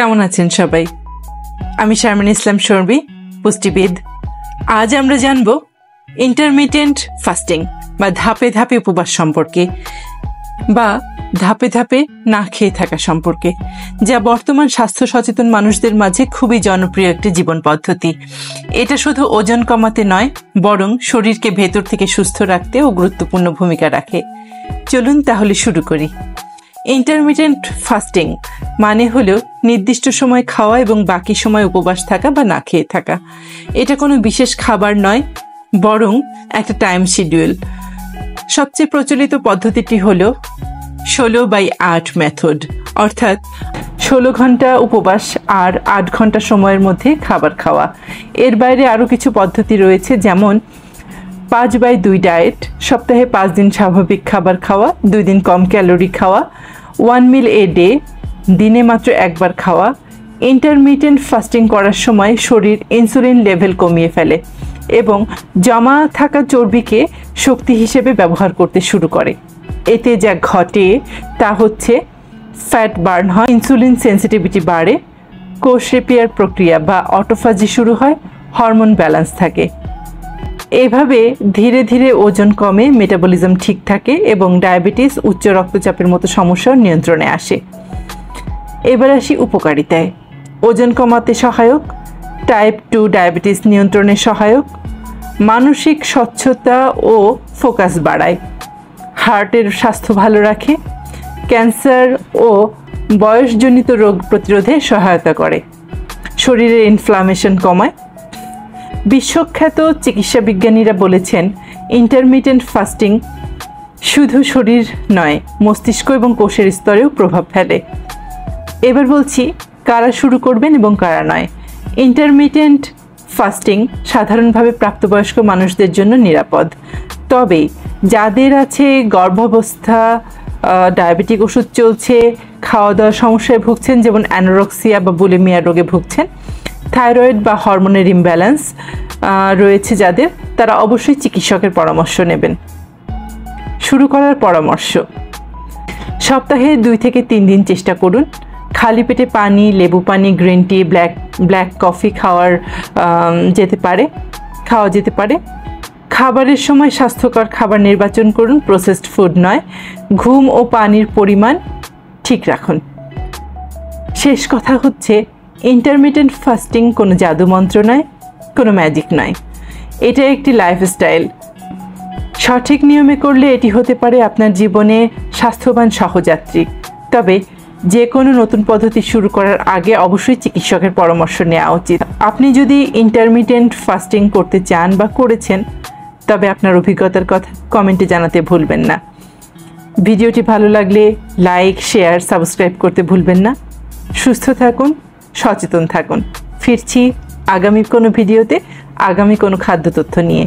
কেমন আছেন সবাই? আমি শারমিন ইসলাম শর্মী, পুষ্টিবিদ। আজ আমরা জানব ইন্টারমিটেন্ট ফাস্টিং বা ধাপে ধাপে উপবাস সম্পর্কে, বা ধাপে ধাপে না খেয়ে থাকা সম্পর্কে, যা বর্তমান স্বাস্থ্য সচেতন মানুষদের মাঝে খুবই জনপ্রিয় একটি জীবন পদ্ধতি। এটা শুধু ওজন কমাতে নয়, বরং শরীরকে ভেতর থেকে সুস্থ রাখতেও গুরুত্বপূর্ণ ভূমিকা রাখে। চলুন তাহলে শুরু করি। ইন্টারমিটেন্ট ফাস্টিং মানে হলো নির্দিষ্ট সময় খাওয়া এবং বাকি সময় উপবাস থাকা বা না খেয়ে থাকা। এটা কোনো বিশেষ খাবার নয়, বরং একটা টাইম শিডিউল। সবচেয়ে প্রচলিত পদ্ধতিটি হলো 16/8 মেথড, অর্থাৎ 16 ঘন্টা উপবাস আর 8 ঘন্টা সময়ের মধ্যে খাবার খাওয়া। এর বাইরে আরও কিছু পদ্ধতি রয়েছে, যেমন 5/2 ডায়েট, সপ্তাহে 5 দিন স্বাভাবিক খাবার খাওয়া, 2 দিন কম ক্যালোরি খাওয়া, 1 মিল এ ডে, দিনে মাত্র একবার খাওয়া। ইন্টারমিটেন্ট ফাস্টিং করার সময় শরীর ইনসুলিন লেভেল কমিয়ে ফেলে এবং জমা থাকা চর্বিকে শক্তি হিসেবে ব্যবহার করতে শুরু করে। এতে যা ঘটে তা হচ্ছে ফ্যাট বার্ন হয়, ইনসুলিন সেন্সিটিভিটি বাড়ে, কোষ রিপেয়ার প্রক্রিয়া বা অটোফাজি শুরু হয়, হরমোন ব্যালেন্স থাকে। এভাবে ধীরে ধীরে ওজন কমে, মেটাবলিজম ঠিক থাকে এবং ডায়াবেটিস, উচ্চ রক্তচাপের মতো সমস্যার নিয়ন্ত্রণে আসে। এবার আসি উপকারিতায়। ওজন কমাতে সহায়ক, টাইপ 2 ডায়াবেটিস নিয়ন্ত্রণে সহায়ক, মানসিক স্বচ্ছতা ও ফোকাস বাড়ায়, হার্টের স্বাস্থ্য ভালো রাখে, ক্যান্সার ও বয়সজনিত রোগ প্রতিরোধে সহায়তা করে, শরীরের ইনফ্লামেশন কমায়। বিশ্বখ্যাত চিকিৎসা বিজ্ঞানীরা বলেছেন ইন্টারমিটেন্ট ফাস্টিং শুধু শরীর নয়, মস্তিষ্ক এবং কোষের স্তরেও প্রভাব ফেলে। এবার বলছি কারা শুরু করবেন এবং কারা নয়। ইন্টারমিটেন্ট ফাস্টিং সাধারণভাবে প্রাপ্তবয়স্ক মানুষদের জন্য নিরাপদ, তবে যাদের আছে গর্ভাবস্থা, ডায়াবেটিক ওষুধ চলছে, খাওয়া দাওয়ার সমস্যায় ভুগছেন, যেমন অ্যানোরেক্সিয়া বা বুলিমিয়া রোগে ভুগছেন, থাইরয়েড বা হরমোনের ইমব্যালেন্স রয়েছে যাদের, তারা অবশ্যই চিকিৎসকের পরামর্শ নেবেন। শুরু করার পরামর্শ: সপ্তাহে 2 থেকে 3 দিন চেষ্টা করুন। খালি পেটে পানি, লেবু পানি, গ্রিন টি, ব্ল্যাক কফি খাওয়া যেতে পারে। খাবারের সময় স্বাস্থ্যকর খাবার নির্বাচন করুন, প্রসেসড ফুড নয়। ঘুম ও পানির পরিমাণ ঠিক রাখুন। শেষ কথা হচ্ছে, ইন্টারমিটেন্ট ফাস্টিং কোনো জাদুমন্ত্র নয়, কোনো ম্যাজিক নয়। এটা একটি লাইফস্টাইল। সঠিক নিয়মে করলে এটি হতে পারে আপনার জীবনে স্বাস্থ্যবান সহযাত্রী। তবে যে কোনো নতুন পদ্ধতি শুরু করার আগে অবশ্যই চিকিৎসকের পরামর্শ নেওয়া উচিত। আপনি যদি ইন্টারমিটেন্ট ফাস্টিং করতে চান বা করেছেন, তবে আপনার অভিজ্ঞতার কথা কমেন্টে জানাতে ভুলবেন না। ভিডিওটি ভালো লাগলে লাইক, শেয়ার, সাবস্ক্রাইব করতে ভুলবেন না। সুস্থ থাকুন, সচেতন থাকুন। ফিরছি আগামী কোনো ভিডিওতে, আগামী কোনো খাদ্য তথ্য নিয়ে।